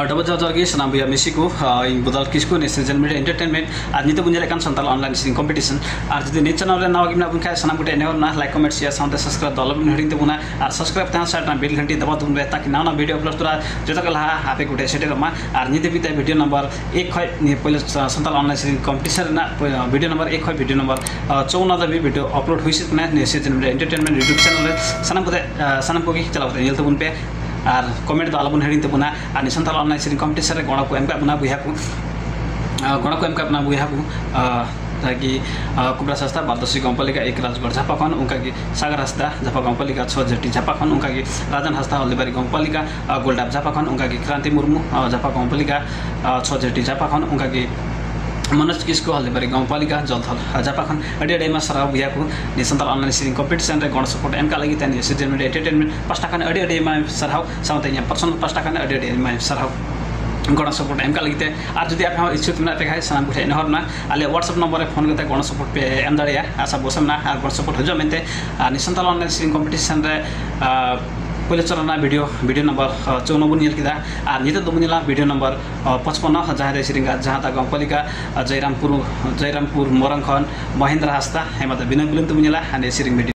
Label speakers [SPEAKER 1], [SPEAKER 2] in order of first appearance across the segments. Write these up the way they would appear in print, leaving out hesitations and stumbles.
[SPEAKER 1] Double जोर की सनाम भैया मिसी को इन बदल किसको ने सीजन मीडिया एंटरटेनमेंट आज नितो बुझे लेकान संथाल ऑनलाइन सिंगिंग कंपटीशन और जदि नि चैनल रे नाव गिना बुनखा सनाम गुटे ने ना like comment share sound subscribe दल बिन हडिंग तबुना और सब्सक्राइब ता साइड ना बेल घंटी दबा तुम रे ताकि नाना वीडियो अपलोड तोरा जतो कला हापे गुटे सेटे रमा और निते बिते वीडियो नंबर 1 खय नि पहिले संथाल ऑनलाइन सिंगिंग कंपटीशन ना वीडियो नंबर 1 खय वीडियो नंबर 54 दा वीडियो अपलोड हुइसित ना ने season media entertainment YouTube channel रे सनाम को की चलावते नेल तबुन पे और कमेंट आलबन हेडिंग तबुना और संथाल ऑनलाइन सिंगिंग कंपटीशन रे गणा को एम का बना बुया को गणा को एम का बना बुया को ताकि कुबरा सस्ता बारदसी कंपलिका एक राजगढ़ झापाखन उनका की सागर हस्दा झापा कंपलिका 6 जटी झापाखन उनका की राजन हस्दा हल्दीबारी कंपलिका गोल्डाब झापाखन उनका की क्रांति मुर्मू झापा कंपलिका 6 जटी झापाखन उनका की मनोज किसको हल्दीबारी गाउँपालिका जलथल झापाखन अडियामा सराव भैयाको संथाल ऑनलाइन सिंगिंग कंपटीशन रे गण सपोर्ट एमका लागि तनी सीजन मीडिया एंटरटेनमेंट पस्टाखन अडियामा सराव साउते यहाँ पर्सनल पस्टाखन अडियामा सराव गण सपोर्ट एमका लागि और जदि आप इच्छुक मेना पे सनाम गुठे नहरना आले व्हाट्सएप नंबर रे फोन करते गण सपोर्ट पे एम दाड़िया आशा बोसमना और गण सपोर्ट हजो मेनते संथाल ऑनलाइन सिंगिंग कंपटीशन रे पहले चलना वीडियो नंबर 54 नियल किदा और नित दुबनिला वीडियो नंबर 55 जहाँ रे सिरिंगा जहाँ ता गाउँपालिका जयरामपुर मोरङखन महेन्द्र हास्दा हेमत बिना बुलन दुबनिला हाने सिरिंग वीडियो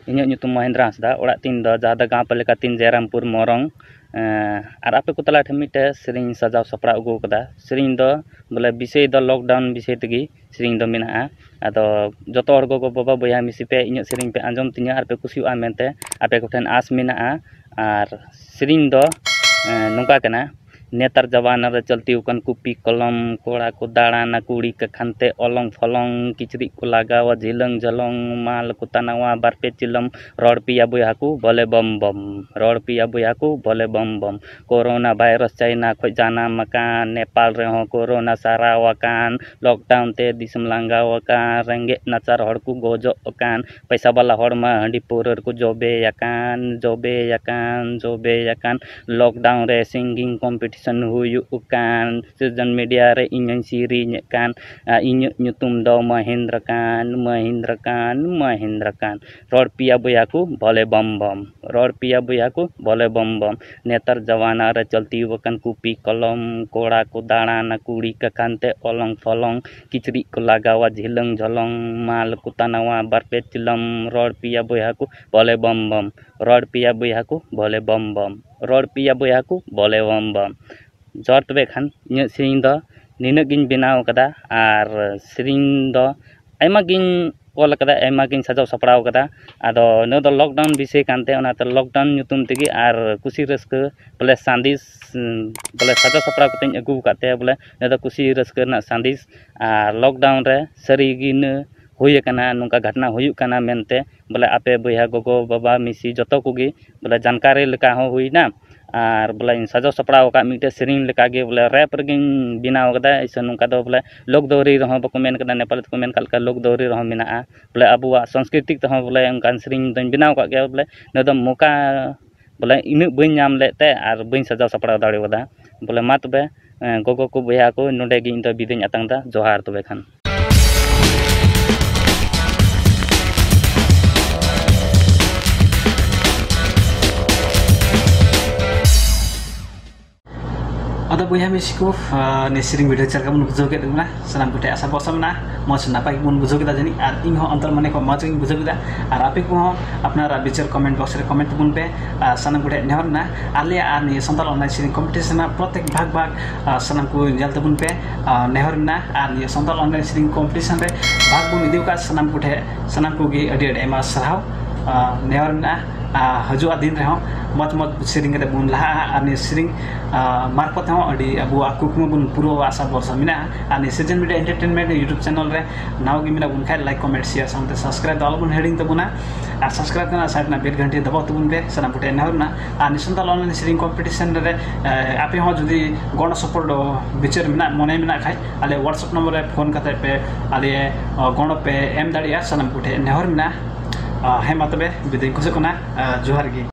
[SPEAKER 2] इन्हें nyutum महेन्द्र हास्दा ओड़ा तीन द जहाँ दा गाउँपालिका 3 जयरामपुर मोरङ और आपे को तला ठमिटे सिरिंग सजाव सपड़ा उगो कदा सिरिंग दो बोले विषय द लॉकडाउन विषय तगी सिरिंग दो मेना आदो जतो हर गो बाबा बयहा मिसी पे इन्हें सिरिंग पे आंजम तिnya आर पे कुसियो मेनते आपे को ठन आस मेना और सिरिंग दो नुका कना नेतार जवान रे चलती उकन कुपी कलम कोड़ा को दाड़ाना कुड़ी के खानते अलंग फलंग किचरी को लगावा झिलंग झलंग माल को तनावा बारपे चिलम रड़ पिया बुयाकू बोले बम बम रड़ पिया बुयाकू बोले बम बम कोरोना वायरस चाइना खो जाना मकान नेपाल रे हो कोरोना सारा वकान लॉकडाउन ते दिसम लांगा वकान रेंगे नाचार हड़ को गोजो अकान पैसा वाला हड़ मा हंडी पोरर को जोबे याकान लॉकडाउन रे सिंगिंग कंपटीशन हुयुगो-कान सीजन मीडिया रे इन्हें सिरिंग कान इन्हें nyutum दो महेंद्र कान रड़ पिया बुयाकू बोले बम बम रड़ पिया बुयाकू बोले बम बम नेतार जवाना रे चलती वकन कुपी कलम कोड़ा को दाड़ाना कुड़ी के खानते अलंग फलंग किचरी को लगावा झिलंग झलंग माल को तनावा बारपे चिलम रड़ पिया बुयाकू बोले बम बम रड़ पिया बुयाकू बोले बम बम रड़ पिया बुयाकू बोले बम बम जर तबे खान इन सिरिंग दो निना गिन बनाव कदा और सिरिंग दो आयमा गिन ऑल कदा आयमा गिन सजाव सपड़ाव कदा आदो न दो लॉकडाउन विषय कानते ओनाते लॉकडाउन nyutum तगी और कुसी रस्क बोले सांदिस बोले सजाव सपड़ाव कते अगु काते बोले न दो कुसी रस्क ना सांदिस और लॉकडाउन रे सरीगिन हुयकना नुका घटना हुयुगकना मेनते बोले आपे बयहा गगो बाबा मिसी जतो कोगी बोले जानकारी लेका हो हुइना और बोले सजाव सपड़ाव का मिटे सिरिंग लेका गे बोले रैप रगिन बिनाव कदा ऐसे नुका दो बोले लोक दौरी रहो बको मेन कदा नेपाल को मेन कालका लोक दौरी रहो मेना बोले अबुआ सांस्कृतिक तह बोले उनकान सिरिंग दन बिनाव का गे बोले नदम मोका बोले इन बइन नाम लेते और बइन सजाव सपड़ाव दाड़ेवदा बोले मा तबे गगो को बयहा को नोडे गे इन बिदेन आतंगदा जोहार तबे Khan
[SPEAKER 1] ada buyha misi ko ne siring video chal ka mun bujo ke duna sanam gute asa bosamna mos napai mun bujo ke da jani ar ing ho antar mane ko maj ing bujo ke da ar ape ko apnara bichar comment box re comment bun pe sanam gute nehorna ale ar ni santal online siring competition na protek bhag sanam ko jal tabun pe nehorna ar ni santal online siring competition re bhag bun idiu ka sanam ko gi adi ema sarhaw nehorna हजूआ दिन रहो मत सिरिंग के बुन लहा आनी सिरिंग मार्फत हो अडी अबु कुकम बुन पूर्व आशा वर्ष मिना आनी season media entertainment YouTube channel रे नाव गी मिना बुन खाय like comment share sound subscribe दल बुन हेडिंग तबुना आ सब्सक्राइब करना साइड ना बेल घंटी दबाव तबुन पे सना पुटे नहरना आनी संथाल ऑनलाइन सिरिंग कंपटीशन रे आपे हो जदी गण सपोर्ट बिचर मिना मने मिना खाय आले व्हाट्सएप नंबर रे फोन करते पे आले गण पे एम दाड़िया सना पुटे नहरना हेमा तबे बिदाय को जोहार गी।